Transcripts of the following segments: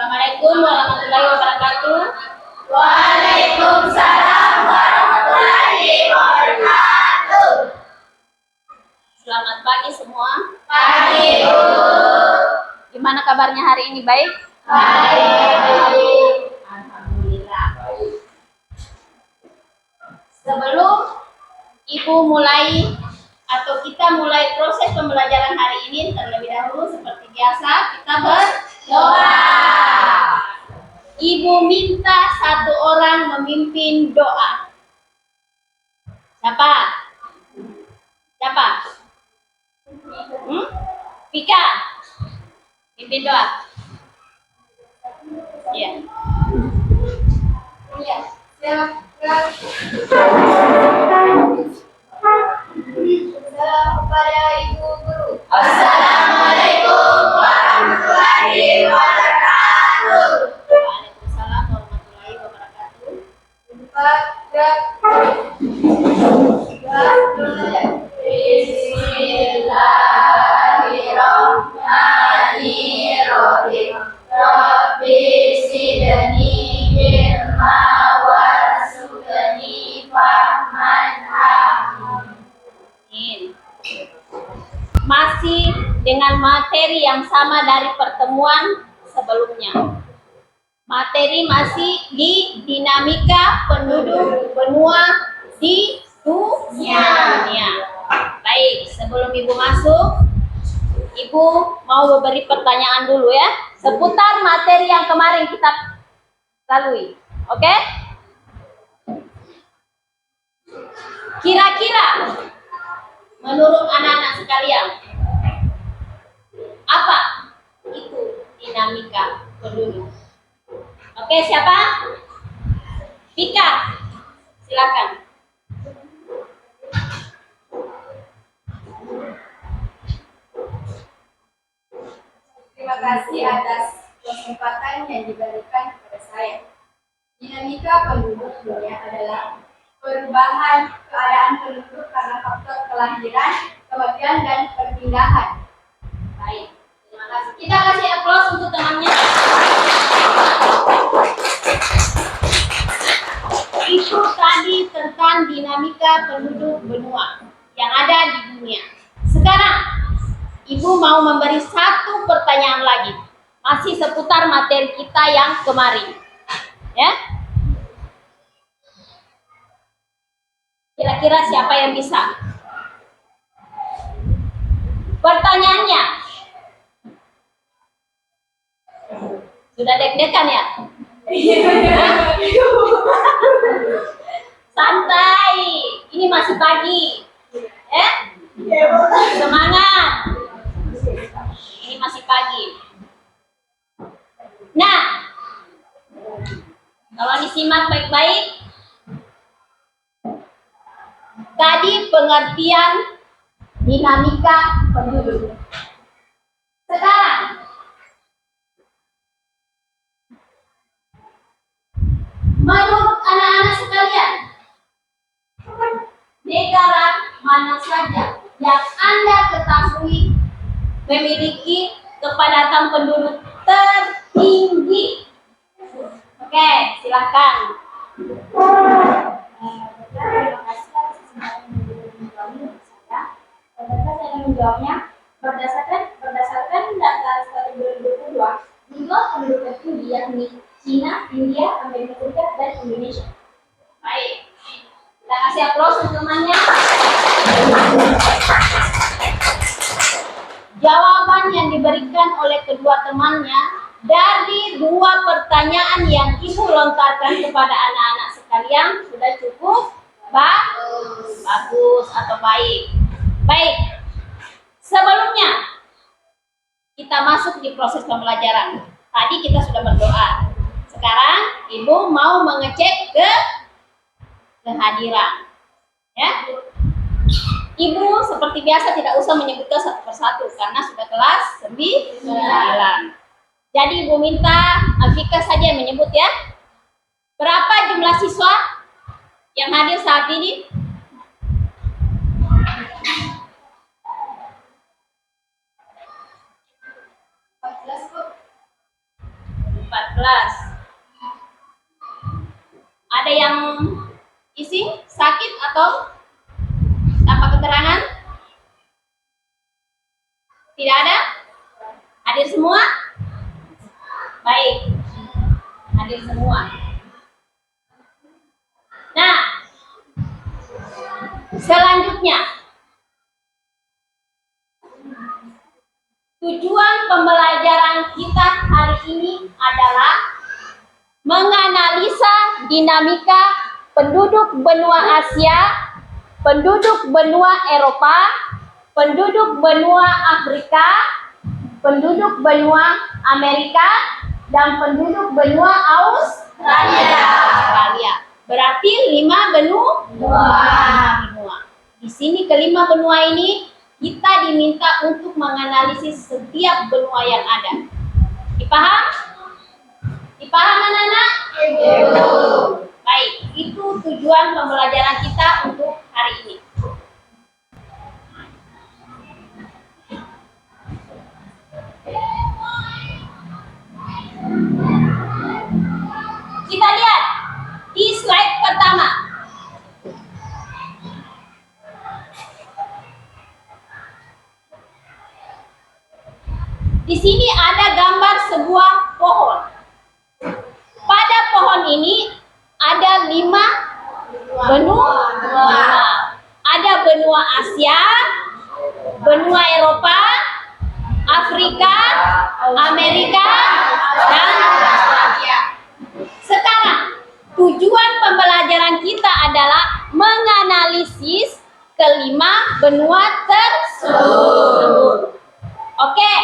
Assalamualaikum warahmatullahi wabarakatuh. Waalaikumsalam warahmatullahi wabarakatuh. Selamat pagi semua. Pagi, Bu. Gimana kabarnya hari ini? Baik? Baik. Alhamdulillah. Sebelum Ibu mulai atau kita mulai proses pembelajaran hari ini, terlebih dahulu seperti biasa kita berdoa. Ibu minta satu orang memimpin doa. Siapa? Siapa? Pika. Pimpin doa. Iya. Iya, silakan. Salam kepada Ibu Guru. Assalamualaikum warahmatullahi wabarakatuh. Waalaikumsalam warahmatullahi wabarakatuh. Bismillahirrahmanirrahim. Rabbi zidni ilma warzuqni fahman. Amin. Masih dengan materi yang sama dari pertemuan sebelumnya. Materi masih di dinamika penduduk benua di dunia. Baik, sebelum Ibu masuk, Ibu mau memberi pertanyaan dulu ya, seputar materi yang kemarin kita lalui. Oke? Kira-kira menurut anak-anak sekalian, apa itu dinamika penduduk? Oke, siapa? Pika, silakan. Terima kasih atas kesempatan yang diberikan kepada saya. Dinamika penduduk dunia adalah perubahan keadaan penduduk karena faktor kelahiran, kematian, dan perpindahan. Baik, terima kasih. Kita kasih aplaus untuk temannya. Itu tadi tentang dinamika penduduk benua yang ada di dunia. Sekarang Ibu mau memberi satu pertanyaan lagi, masih seputar materi kita yang kemarin, ya. Kira-kira siapa yang bisa? Pertanyaannya, sudah deg-degan ya? Santai, ini masih pagi, semangat. Ini masih pagi. Nah, kalau disimak baik-baik, tadi pengertian dinamika penduduk. Sekarang, menurut anak-anak sekalian, negara mana saja yang Anda ketahui memiliki kepadatan penduduk tertinggi? Oke, silakan. Terima kasih atas kesempatan yang diberikan saya. Saya akan menjawabnya berdasarkan data studi 2022, jumlah penduduk tertinggi yakni Cina, India, Amerika Serikat, dan Indonesia. Baik, kita kasih aplaus untuk temannya. Jawaban yang diberikan oleh kedua temannya dari dua pertanyaan yang Ibu lontarkan kepada anak-anak sekalian sudah cukup bagus atau baik. Baik, sebelumnya kita masuk di proses pembelajaran. Tadi kita sudah berdoa. Sekarang Ibu mau mengecek kehadiran, ya. Ibu seperti biasa tidak usah menyebutkan satu persatu karena sudah kelas 9. Jadi Ibu minta Afika saja yang menyebut ya. Berapa jumlah siswa yang hadir saat ini? 14, Bu. 14. Ada yang isi sakit atau tanpa keterangan? Tidak ada? Hadir semua? Baik. Hadir semua. Nah, selanjutnya tujuan pembelajaran kita hari ini adalah menganalisa dinamika penduduk benua Asia, penduduk benua Eropa, penduduk benua Afrika, penduduk benua Amerika, dan penduduk benua Australia. Berarti 5 benua. Di sini kelima benua ini kita diminta untuk menganalisis setiap benua yang ada. Dipaham? Dipaham anak-anak? Baik, itu tujuan pembelajaran kita untuk hari ini. Kita lihat di slide pertama. Di sini ada gambar sebuah pohon. Pada pohon ini ada 5 benua. Ada benua Asia, benua Eropa, Afrika, Amerika, dan Australia. Sekarang, tujuan pembelajaran kita adalah menganalisis kelima benua tersebut. Oke,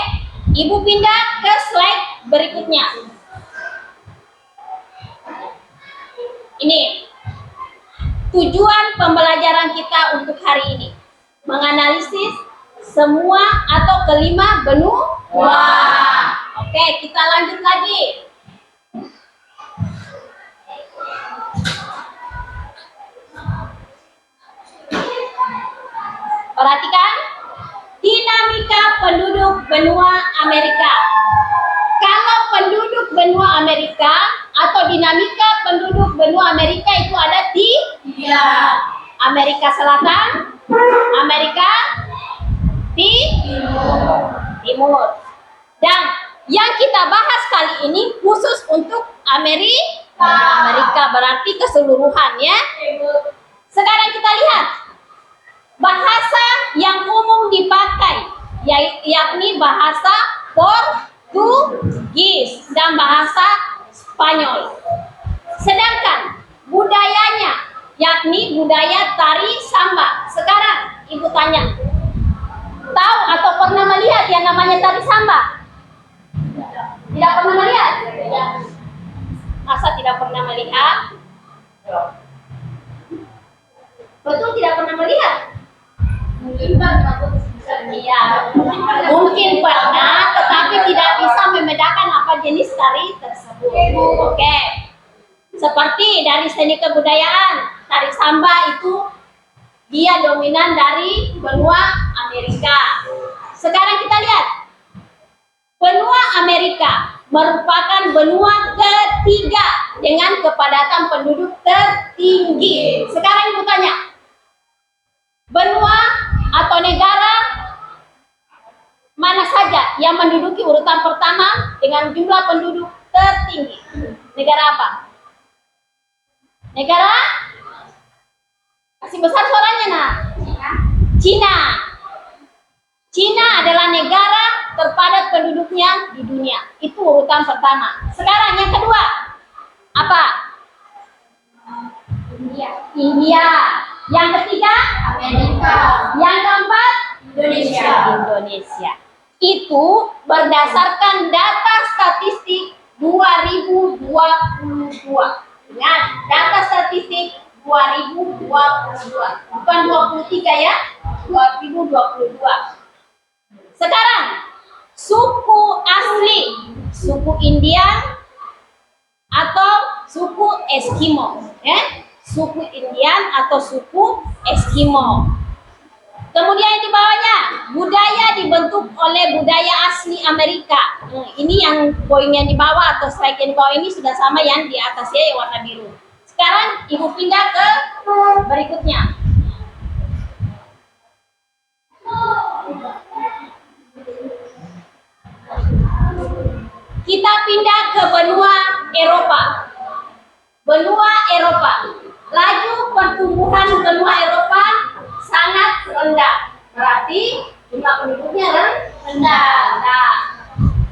Ibu pindah ke slide berikutnya. Ini tujuan pembelajaran kita untuk hari ini, menganalisis semua atau kelima benua. Oke, kita lanjut lagi. Perhatikan dinamika penduduk benua Amerika. Kalau penduduk benua Amerika atau dinamika penduduk benua Amerika itu ada di Amerika Selatan, Amerika Timur. Dan yang kita bahas kali ini khusus untuk Amerika, berarti keseluruhan ya. Sekarang kita lihat bahasa yang umum dipakai, yakni bahasa Portugis dan bahasa Spanyol. Sedangkan budayanya, yakni budaya tari samba. Sekarang Ibu tanya, tahu atau pernah melihat yang namanya tari samba? Tidak pernah melihat? Masa tidak pernah melihat? Betul tidak pernah melihat? Iya, mungkin pernah, tetapi tidak bisa membedakan apa jenis tari tersebut. Oke, seperti dari seni kebudayaan, tari samba itu dia dominan dari benua Amerika. Sekarang kita lihat, benua Amerika merupakan benua ketiga dengan kepadatan penduduk tertinggi. Sekarang Ibu tanya, benua atau negara mana saja yang menduduki urutan pertama dengan jumlah penduduk tertinggi? Negara apa? Negara? Kasih besar suaranya nak. Cina. Cina adalah negara terpadat penduduknya di dunia. Itu urutan pertama. Sekarang yang kedua apa? India. Yang ketiga Amerika. Yang keempat Indonesia. Itu berdasarkan data statistik 2022. Ingat, data statistik 2022, bukan 23 ya, 2022. Sekarang suku asli, suku Indian atau suku Eskimo, ya? Suku Indian atau suku Eskimo. Kemudian di bawahnya, budaya dibentuk oleh budaya asli Amerika. Ini yang poin yang di bawah atau slide yang di bawah ini sudah sama yang di atasnya yang warna biru. Sekarang Ibu pindah ke berikutnya. Kita pindah ke benua Eropa. Benua Eropa. Laju pertumbuhan benua Eropa sangat rendah. Berarti jumlah penduduknya rendah. Nah,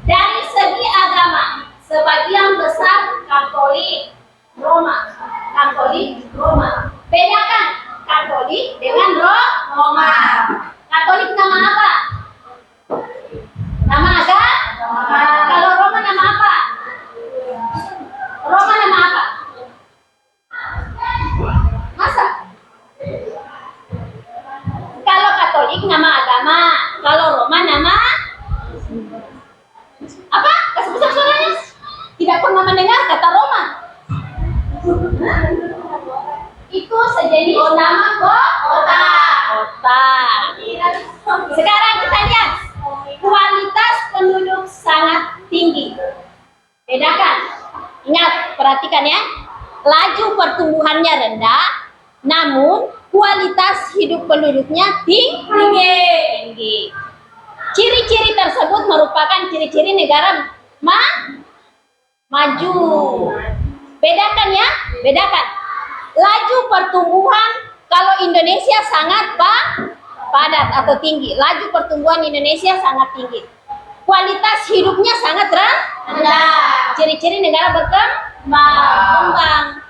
dari segi agama, sebagian besar Katolik Roma. Katolik Roma. Bedakan Katolik dengan Roma. Katolik nama apa? Nama agama. Kalau Roma nama apa? Roma nama apa? Masa? Kalau Katolik nama agama, kalau Roma nama apa? Kasih besar suaranya. Tidak pernah mendengar kata Roma. Itu sejenis nama kota. Kota. Sekarang kita lihat kualitas penduduk sangat tinggi. Bedakan. Ingat, perhatikan ya. Laju pertumbuhannya rendah, namun kualitas hidup penduduknya tinggi. Ciri-ciri tersebut merupakan ciri-ciri negara maju. Bedakan ya, bedakan. Laju pertumbuhan kalau Indonesia sangat padat atau tinggi. Laju pertumbuhan Indonesia sangat tinggi. Kualitas hidupnya sangat rendah. Ciri-ciri negara berkembang.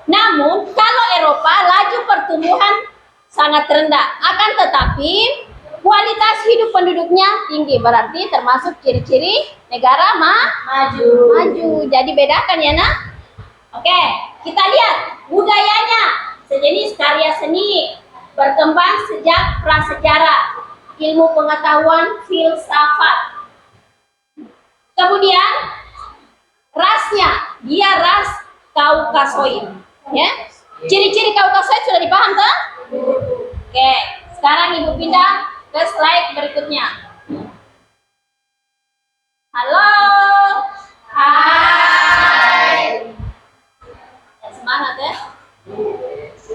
Namun kalau Eropa laju pertumbuhan sangat rendah. Akan tetapi kualitas hidup penduduknya tinggi. Berarti termasuk ciri-ciri negara maju. Jadi bedakan ya nak. Oke, kita lihat budayanya. Sejenis karya seni berkembang sejak prasejarah, ilmu pengetahuan, filsafat. Kemudian rasnya, dia ras Kaukasoid. Ya, ciri-ciri Kaukasoid sudah dipaham kan? Oke, sekarang Ibu pindah ke slide berikutnya. Halo, hai. Ya, semangat ya.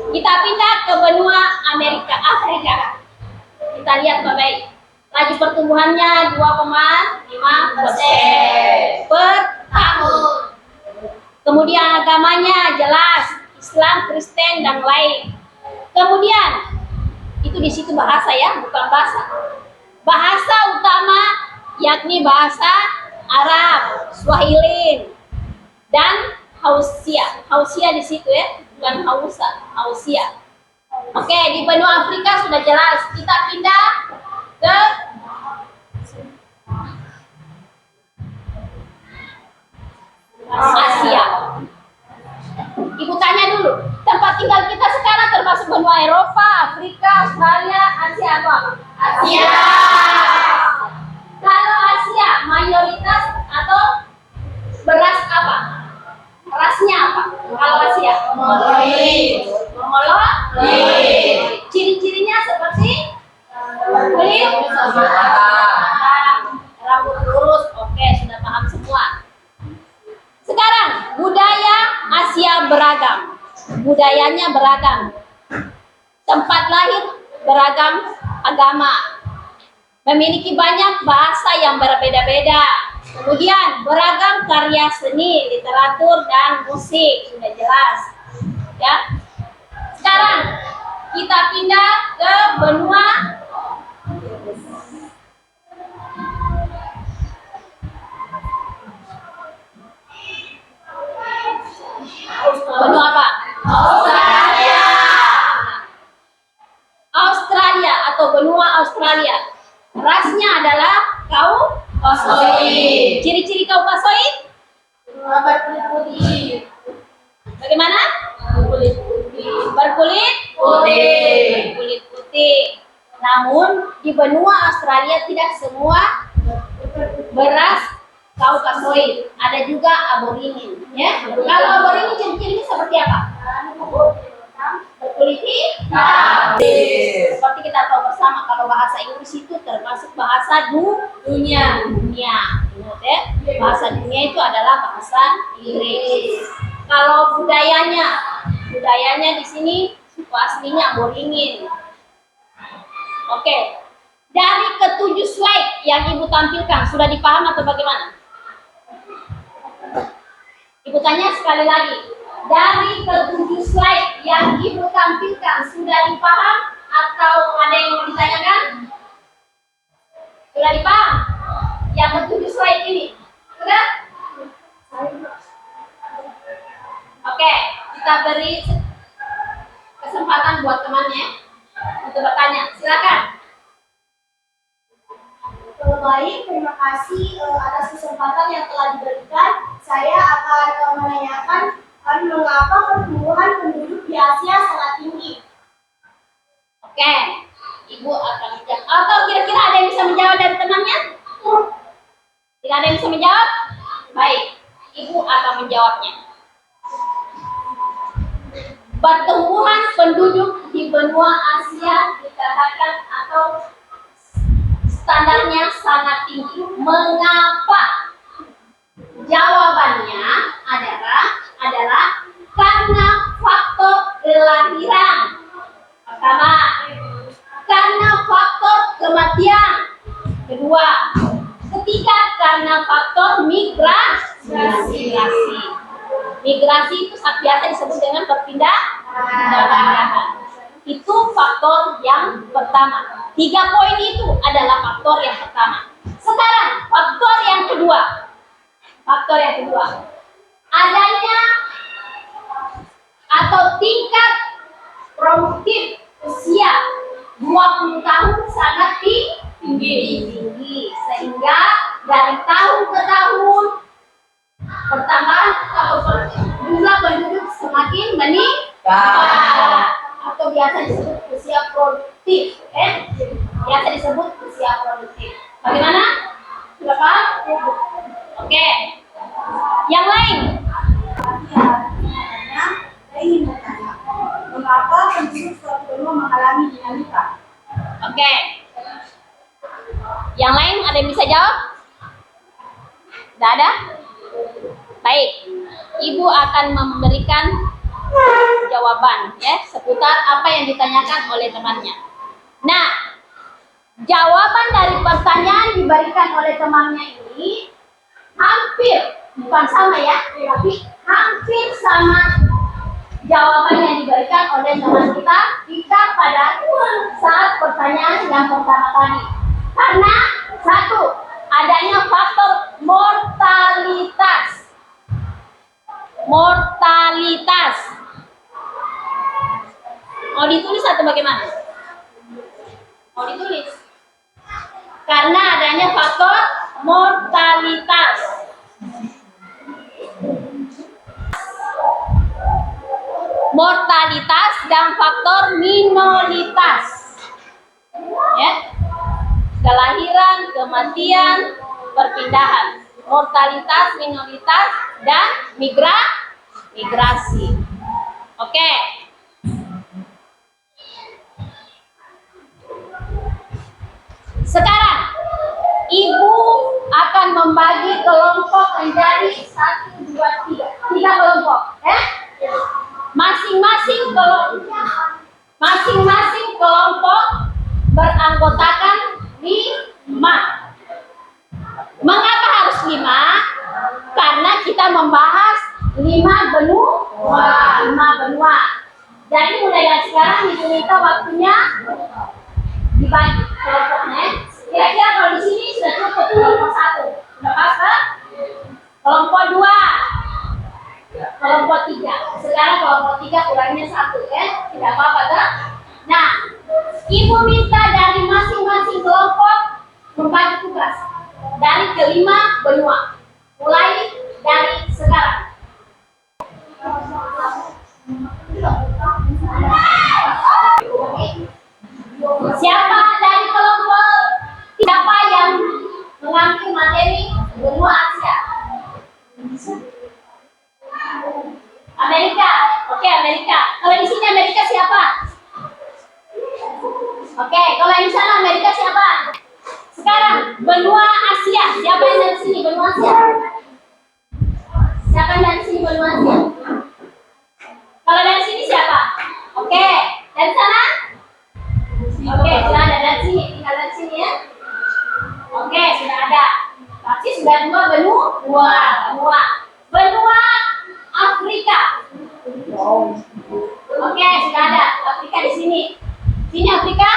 Kita pindah ke benua Afrika. Kita lihat baik-baik. Laju pertumbuhannya 2,5% per tahun. Kemudian agamanya jelas Islam, Kristen dan lain. Kemudian itu di situ bahasa ya, bukan bahasa. Bahasa utama yakni bahasa Arab, Swahili dan Hausia. Hausia di situ ya, bukan Hausa, Hausia. Oke, di benua Afrika sudah jelas. Kita pindah ke Asia. Ibu tanya dulu, tempat tinggal kita sekarang termasuk benua Eropa, Afrika, Australia, Asia apa? Asia. Kalau Asia mayoritas atau beras apa? Rasnya apa? Kalau Asia? Mongolit. Ciri-cirinya seperti kulit rambut lurus. Oke, sudah paham semua. Sekarang budaya Asia beragam. Budayanya beragam. Tempat lahir beragam agama. Memiliki banyak bahasa yang berbeda-beda. Kemudian beragam karya seni, literatur dan musik, sudah jelas. Ya. Sekarang kita pindah ke benua apa? Australia. Australia atau benua Australia. Rasnya adalah Kaukasoid. Ciri-ciri Kaukasoid? Berkulit putih. Bagaimana? Berkulit putih. Berkulit putih. Namun di benua Australia tidak semua beras Kaukasoid, ada juga aborigin, ya. Kalau aborigin ciri-cirinya seperti apa? Berkulit politik. Seperti kita tahu bersama kalau bahasa Inggris itu termasuk bahasa dunia. Ingat ya, bahasa dunia itu adalah bahasa Inggris. Kalau budayanya di sini suku aslinya Boringin. Oke. Dari ketujuh slide yang Ibu tampilkan sudah dipaham atau bagaimana? Ibu tanya sekali lagi. Dari ketujuh slide yang Ibu tampilkan sudah dipaham atau ada yang mau ditanyakan? Sudah dipaham? Yang ketujuh slide ini sudah? Oke, kita beri kesempatan buat temannya untuk bertanya. Silakan. Baik, terima kasih atas kesempatan yang telah diberikan. Saya akan menanyakan mengapa pertumbuhan penduduk di Asia sangat tinggi. Oke, Ibu akan menjawab. Atau kira-kira ada yang bisa menjawab dari temannya? Tidak ada yang bisa menjawab? Baik, Ibu akan menjawabnya. Pertumbuhan penduduk di benua Asia dikatakan atau standarnya sangat tinggi. Mengapa? Jawabannya adalah karena faktor kelahiran. Pertama, karena faktor kematian. Kedua, ketiga, karena faktor migrasi. Migrasi itu biasa disebut dengan perpindahan. Itu faktor yang pertama. 3 poin itu adalah faktor yang pertama. Sekarang faktor yang kedua. Adanya atau tingkat produktif usia 20 tahun sangat tinggi. Sehingga dari tahun ke tahun pertambahan atau jumlah penduduk semakin meningkat. Atau biasa disebut usia produktif. Biasa disebut usia produktif. Bagaimana? Berapa? Oke. Yang lain? Saya ingin bertanya, mengapa penduduk suatu benua mengalami dinamika? Oke. Yang lain ada yang bisa jawab? Tidak ada? Baik. Ibu akan memberikan jawaban ya seputar apa yang ditanyakan oleh temannya. Nah, jawaban dari pertanyaan diberikan oleh temannya ini hampir, bukan sama ya, tapi hampir sama jawaban yang diberikan oleh teman kita pada saat pertanyaan yang pertama tadi. Karena satu, adanya faktor mortalitas. Mau ditulis atau bagaimana? Mau ditulis. Karena adanya faktor mortalitas. Mortalitas dan faktor minoritas. Ya. Kelahiran, kematian, perpindahan. Mortalitas, minoritas, dan migrasi. Oke. Sekarang, Ibu akan membagi kelompok menjadi 1, 2, 3. 3 kelompok. Masing-masing kelompok beranggotakan 5. Mengapa harus 5? Karena kita membahas 5 benua. Jadi mulai dari sekarang Ibu minta waktunya dibagi kelompoknya. Kira-kira kalau di sini sudah cukup kelompok 1. Sudah pas kan? Kelompok 2. Kelompok 3. Sekarang kelompok 3 kurangnya 1 ya. Tidak apa-apa kan? Nah, Ibu minta dari masing-masing kelompok membagi tugas dari ke-5 benua. Mulai dari sekarang. Siapa dari kelompok? Siapa yang mengambil materi benua Asia? Amerika. Oke, Amerika. Kalau di sini Amerika siapa? benua Asia. Siapa yang dari sini benua Asia? Siapa yang dari sini benua Asia? Kalau dari sini siapa? Oke, dari sana? Oke, sudah ada dari sini. Tinggal dari sini ya. Oke, sudah ada. Berarti sudah dua benua. Benua Afrika. Oke, sudah ada. Afrika di sini. Sini Afrika?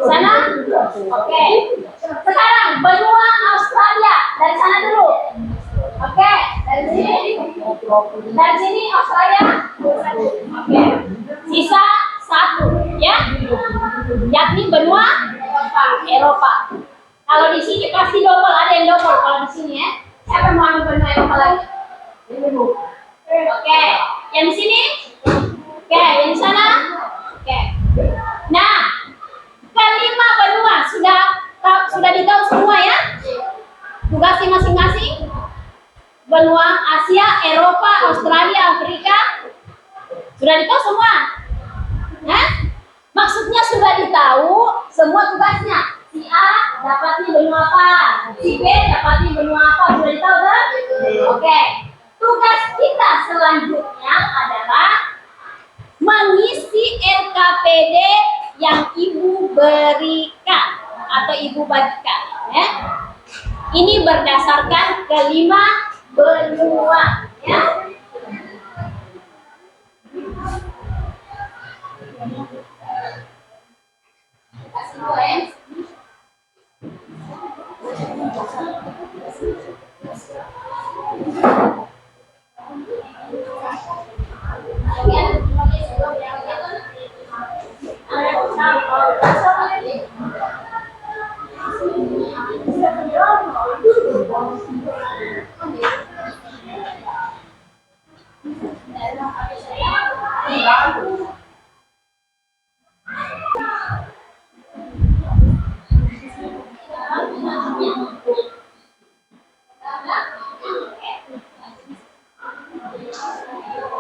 Sana? Oke. Sekarang benua Australia. Dari sana dulu. Oke, dari sini. Dari sini Australia. Oke. Sisa satu, ya. Yakni benua Eropa. Kalau di sini pasti double, ada yang double kalau di sini ya. Siapa mau ambil benua Eropa lagi? Oke, yang di sini? Oke, yang di sana? Oke. Nah, kelima benua sudah ditahu semua ya? Tugasnya masing-masing. Benua Asia, Eropa, Australia, Afrika. Sudah ditahu semua? Nah, maksudnya sudah ditahu semua tugasnya. Si A dapatnya benua apa? Si B dapatnya benua apa? Sudah ditahu kan? Oke. Tugas kita selanjutnya adalah mengisi LKPD yang ibu berikan atau ibu bagikan. Ya. Ini berdasarkan kelima benua. Ya. Kasih dua ya.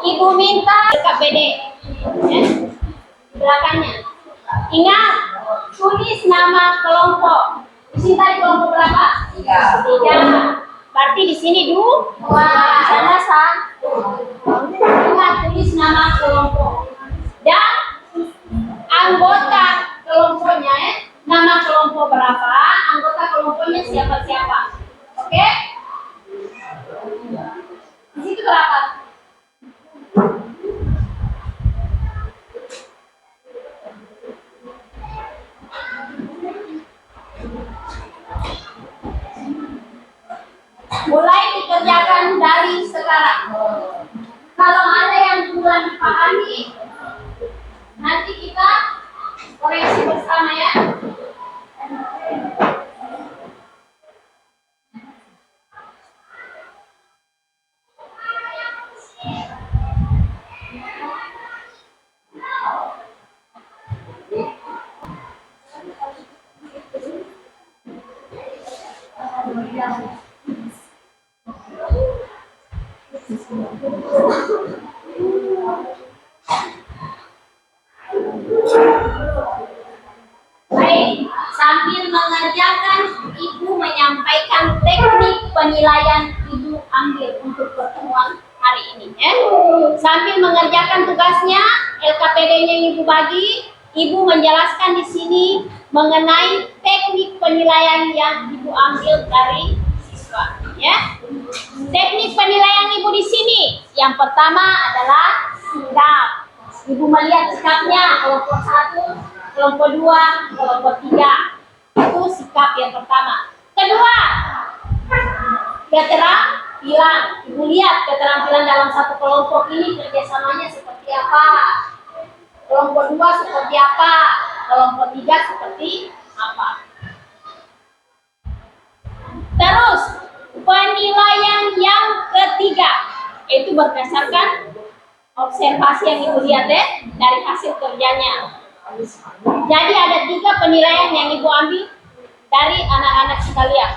Ibu minta KPD ya, belakangnya. Ingat, tulis nama kelompok. Di sini tadi kelompok berapa? 3. Berarti di sini 2. Di sana 1. Ingat, tulis nama kelompok dan anggota kelompoknya ya. Nama kelompok berapa? Anggota kelompoknya siapa-siapa? Oke? Di situ berapa? Mulai dikerjakan dari sekarang. Kalau ada yang kurang dipahami, nanti kita koreksi bersama ya. Baik, sambil mengerjakan, Ibu menyampaikan teknik penilaian Ibu ambil untuk pertemuan hari ini ya. Sambil mengerjakan tugasnya, LKPD-nya Ibu bagi, Ibu menjelaskan di sini mengenai teknik penilaian yang Ibu ambil dari siswa ya. Teknik penilaian Ibu di sini yang pertama adalah sikap. Ibu melihat sikapnya kelompok 1, kelompok 2, kelompok 3. Itu sikap yang pertama. Kedua, keterampilan. Ibu lihat keterampilan dalam satu kelompok ini kerjasamanya seperti apa. Kelompok 2 seperti apa. Kelompok 3 seperti apa. Terus, penilaian yang ketiga, itu berdasarkan observasi yang Ibu lihat dari hasil kerjanya. Jadi ada 3 penilaian yang Ibu ambil dari anak-anak sekalian.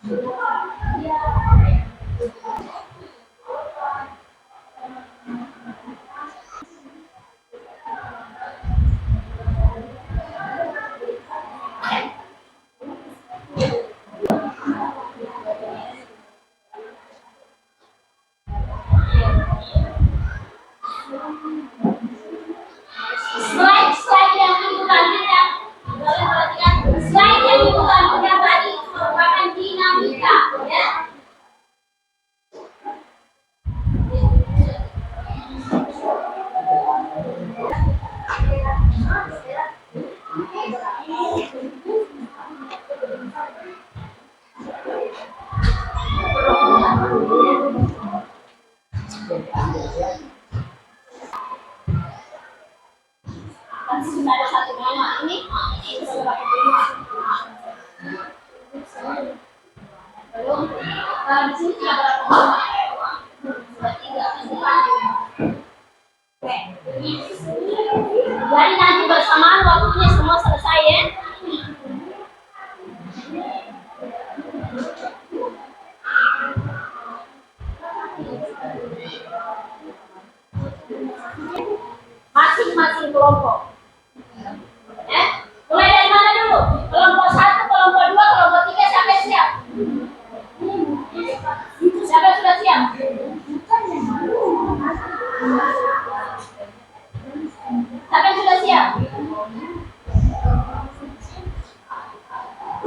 Slide yang ibu tampilkan, boleh perhatikan. Slide yang ibu tampilkan tadi merupakan dinamika, ya. Sudah ada satu nama ini sudah pakai belum? Di sini sudah berapa nama? Sudah 3, empat. Oke. Jadi nanti bersamaan waktunya semua selesai, ya. Masing-masing kelompok. Mulai dari mana dulu? Kelompok 1, kelompok 2, kelompok 3, siapa yang siap? Siapa yang sudah siap? Siapa yang sudah siap?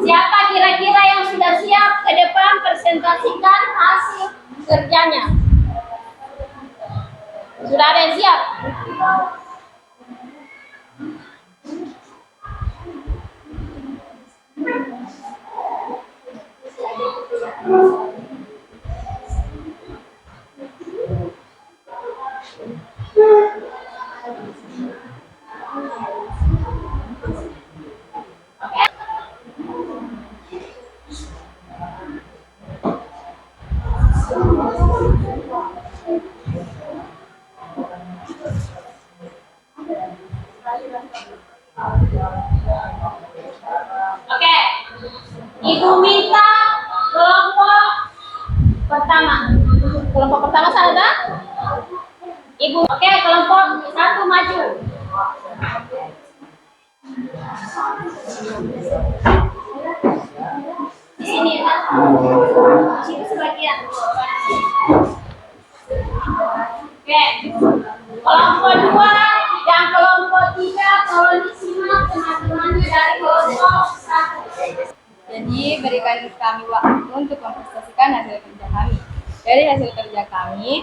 Siapa kira-kira yang sudah siap? Ke depan presentasikan hasil kerjanya. Sudah ada yang siap? Oke, Ibu minta kelompok pertama. Kelompok pertama sana? Ibu, oke, kelompok 1 maju. Di sini kan? Di sini sebagian. Oke, kelompok 2 dan kelompok 3 tolong disimak teman-temannya dari kelompok 1. Jadi berikan kami waktu untuk mempresentasikan hasil kerja kami. Dari hasil kerja kami,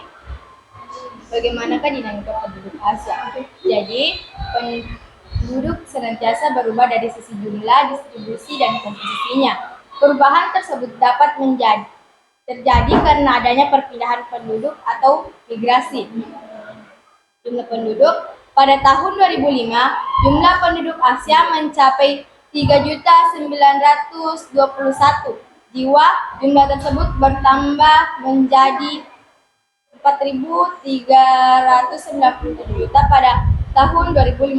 bagaimanakah dinamika penduduk Asia? Jadi penduduk senantiasa berubah dari sisi jumlah, distribusi, dan komposisinya. Perubahan tersebut dapat terjadi karena adanya perpindahan penduduk atau migrasi. Jumlah penduduk pada tahun 2005, jumlah penduduk Asia mencapai 3.921 jiwa. Jumlah tersebut bertambah menjadi 4.397 juta pada tahun 2015.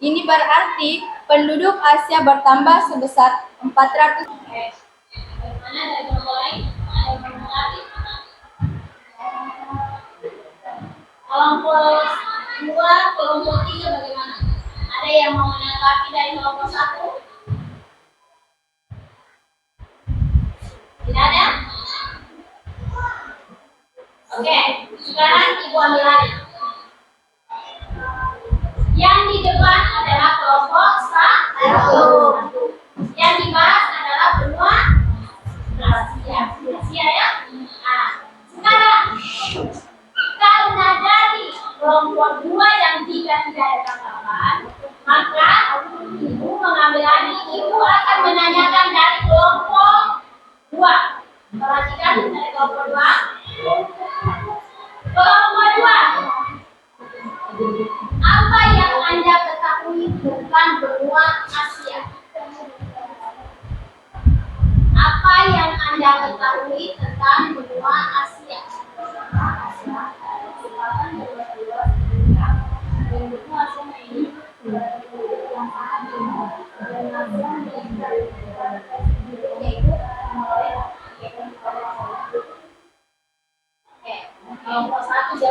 Ini berarti penduduk Asia bertambah sebesar 400. Bagaimana dari kelompok lain? Ada yang mau mengerti? Kelompok 2, kelompok 3 bagaimana? Ada yang mau menanggapi dari kelompok 1? Tidak ada? Oke, sekarang Ibu ambil alih. Yang di depan adalah kelompok 1. Yang dibahas adalah benua Asia. Asia, ya? Nah, sekarang karena dari kelompok 2 yang 3 tidak ada tanggapan, maka Ibu mengambil alih. Ibu akan menanyakan dari kelompok 2. Perhatikan dari kelompok 2. Kelompok 2. Apa yang Anda ketahui tentang benua Asia? Apa yang Anda ketahui tentang benua Asia?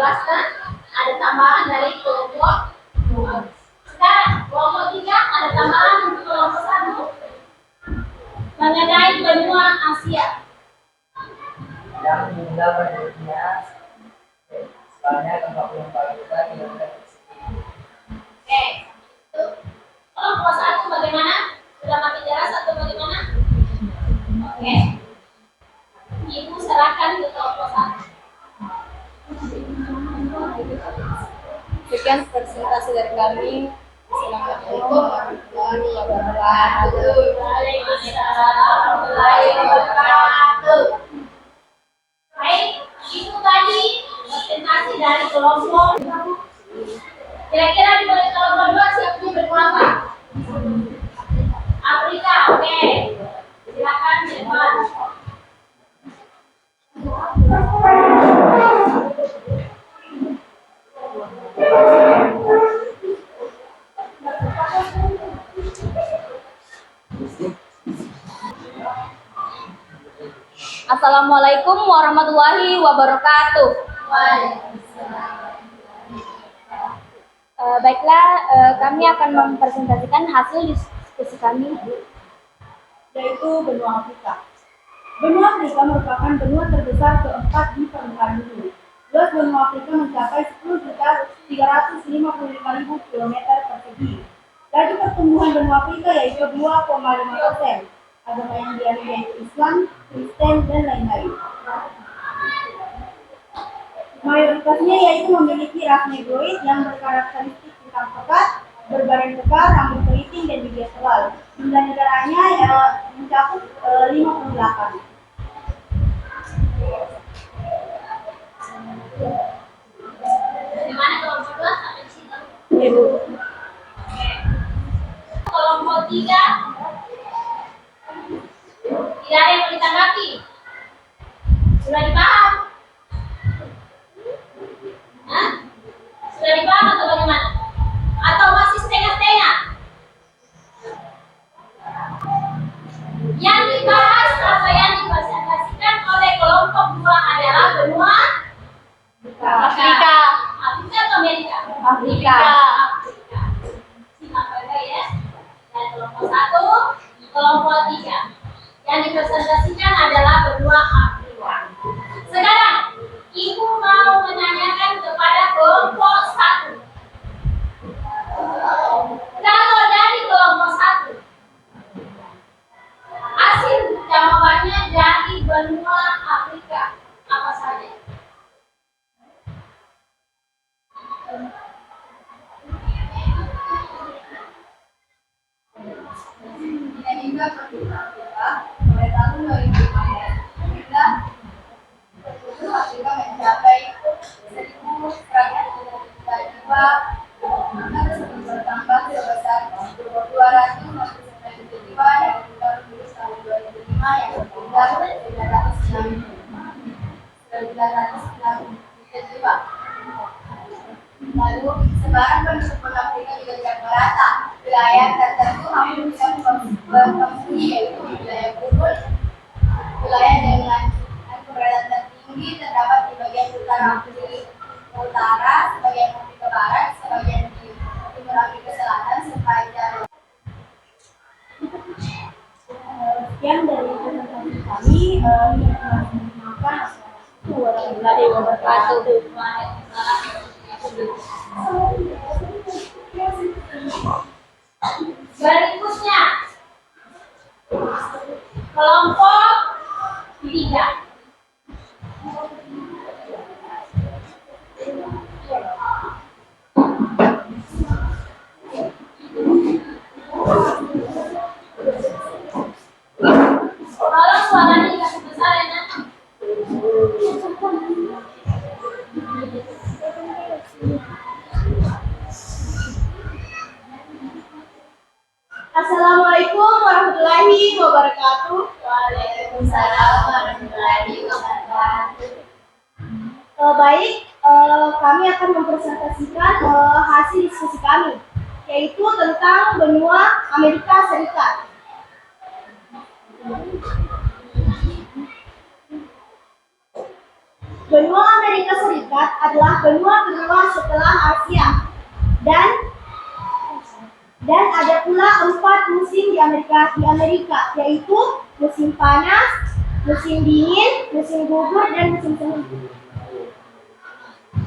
jelaskan ada tambahan dari kelompok 2. Sekarang kelompok 3 ada tambahan untuk kelompok 1 mengenai benua Asia. Yang tinggal penduduknya sebanyak 44 juta kilometer persegi. Oke, itu kelompok 1 bagaimana? Sudah makin jelas atau bagaimana? Oke, Ibu serahkan ke kelompok 1. Sekian presentasi dari kami. Assalamualaikum warahmatullahi wabarakatuh. Waalaikumsalam warahmatullahi wabarakatuh. Baik, itu tadi presentasi dari kelompok. Kira-kira di balik kelompok 2 siapa yang benua apa? Afrika, oke. Silakan Irfan. Assalamualaikum warahmatullahi wabarakatuh. Baiklah, kami akan mempresentasikan hasil diskusi kami, yaitu benua Afrika. Benua Afrika merupakan benua terbesar keempat di permukaan bumi. Luas benua Afrika mencapai 10.355.000 km persegi. Laju pertumbuhan benua Afrika yaitu 2,5%. Agama yang dianut yaitu Islam, Kristen, dan lain-lain. Mayoritasnya yaitu memiliki ras negroid yang berkarakteristik hitam pekat, berbadan kekar, rambut keriting, dan gigi tebal. Jumlah negaranya mencakup 58. Bagaimana kelompok 2 sampai di situ? Ibu. Kelompok 3 tidak ada yang mau ditanggapi. Sudah dipaham? Hah? Sudah dipaham atau bagaimana? Atau masih setengah-setengah? Yang dibahas atau yang dipresentasikan oleh kelompok 2 adalah benua Afrika. Afrika atau Amerika? Afrika. Afrika. Simak baik ya. Dan kelompok 1, kelompok 3. Yang dipresentasikan adalah benua Afrika. Sekarang, Ibu mau menanyakan kepada kelompok 1. Kalau dari kelompok 1, hasil jawabannya dari benua Afrika apa saja? Dinamika penduduk Afrika pada tahun 2015 hingga penduduk Afrika mencapai 1.100 juta jiwa, tersebut bertambah sebesar 259 juta jiwa dari total penduduk tahun 2005 yang bertambah 906 juta jiwa. Lalu sebaran penduduk Afrika juga tidak merata. Wilayah tertentu hampir tidak berfungsi, yaitu wilayah gurun, wilayah dengan keberadaan tertinggi terdapat di bagian utara Afrika, sebagian Afrika Barat, sebagian di timur Afrika Selatan, serta Jawa. Sekian dari presentasi kami. Maafkan. Warahmatullahi wabarakatuh. Berikutnya kelompok 3. Tolong suaranya dikasih besar ya, Nak. Assalamualaikum warahmatullahi wabarakatuh. Waalaikumsalam warahmatullahi wabarakatuh. Baik, kami akan mempresentasikan hasil diskusi kami, yaitu tentang benua Amerika Serikat. Benua Amerika Serikat Serikat adalah benua kedua setelah Asia. Dan ada pula 4 musim di Amerika, yaitu musim panas, musim dingin, musim gugur, dan musim semi.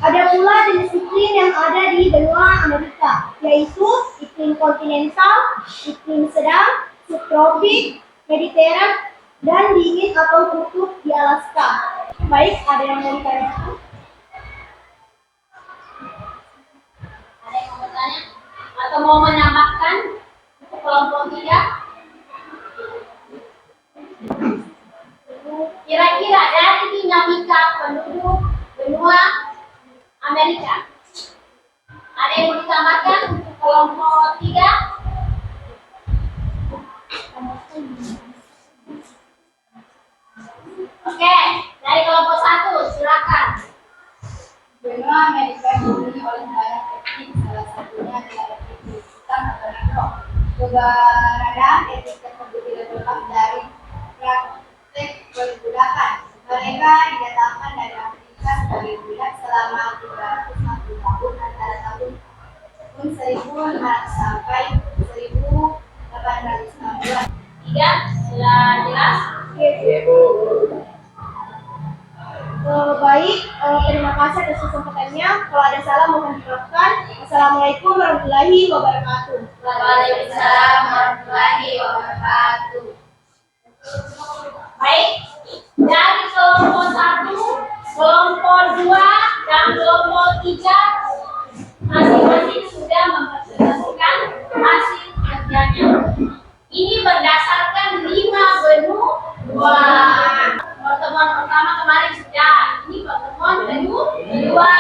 Ada pula jenis iklim yang ada di benua Amerika, yaitu iklim kontinental, iklim sedang, subtropik, mediteran, dan dingin atau kutub di Alaska. Baik, ada yang mau ditanyakan? Ada yang mau bertanya? Atau mau menambahkan untuk kelompok 3? Kira-kira dari dinamika penduduk benua Amerika, ada yang mau ditambahkan untuk kelompok 3? Oke, dari kelompok 1 silakan. Benua Amerika dihuni oleh banyak etnis, salah satunya adalah etnis Hitam atau Negro. Keberadaan etnis tersebut tidak terlepas dari praktek perbudakan. Mereka didatangkan dari Afrika sebagai budak selama 360 tahun antara tahun 1500 sampai 1860. 3 sudah jelas? Baik, terima kasih atas kesempatannya. Kalau ada salah mohon dimaafkan. Assalamualaikum warahmatullahi wabarakatuh. Waalaikumsalam warahmatullahi wabarakatuh. Baik, dari kelompok 1, kelompok 2, dan kelompok 3 masing-masing sudah mempresentasikan hasil kerjanya. Ini berdasarkan 5 benua. Pertemuan pertama kemarin sudah, ini pertemuan kedua.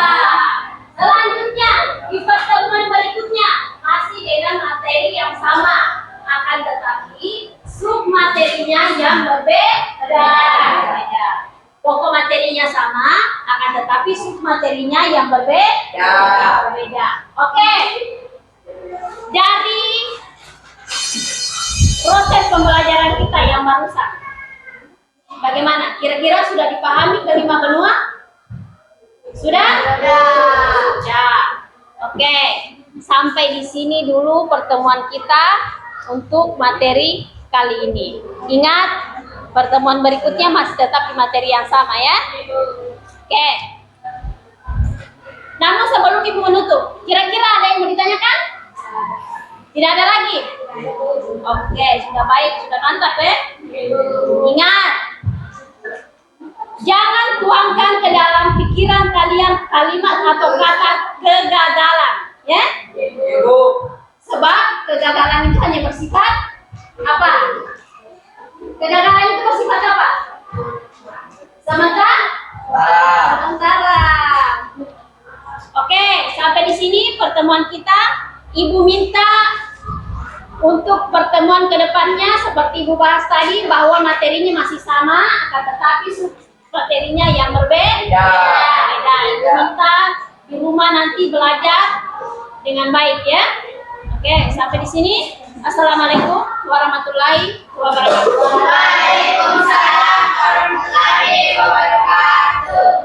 Selanjutnya, di pertemuan berikutnya masih dengan materi yang sama, akan tetapi submaterinya yang berbeda. Pokok materinya sama, akan tetapi submaterinya yang berbeda. Oke. Jadi proses pembelajaran kita yang barusan, bagaimana? Kira-kira sudah dipahami kelima benua? Sudah? Sudah. Oke. Sampai di sini dulu pertemuan kita untuk materi kali ini. Ingat, pertemuan berikutnya masih tetap di materi yang sama ya. Oke. Namun sebelum Ibu menutup, kira-kira ada yang mau ditanyakan? Tidak ada lagi? Oke, sudah baik, sudah mantap ya. Ingat, jangan tuangkan ke dalam pikiran kalian kalimat atau kata kegagalan, ya. Sebab kegagalan itu hanya bersifat apa? Kegagalan itu bersifat apa? Sementara. Oke, sampai di sini pertemuan kita. Ibu minta untuk pertemuan kedepannya seperti Ibu bahas tadi bahwa materinya masih sama, akan tetapi materinya yang berbeda. Ibu minta di rumah nanti belajar dengan baik ya. Oke, sampai di sini. Assalamualaikum warahmatullahi wabarakatuh. Waalaikumsalam warahmatullahi wabarakatuh.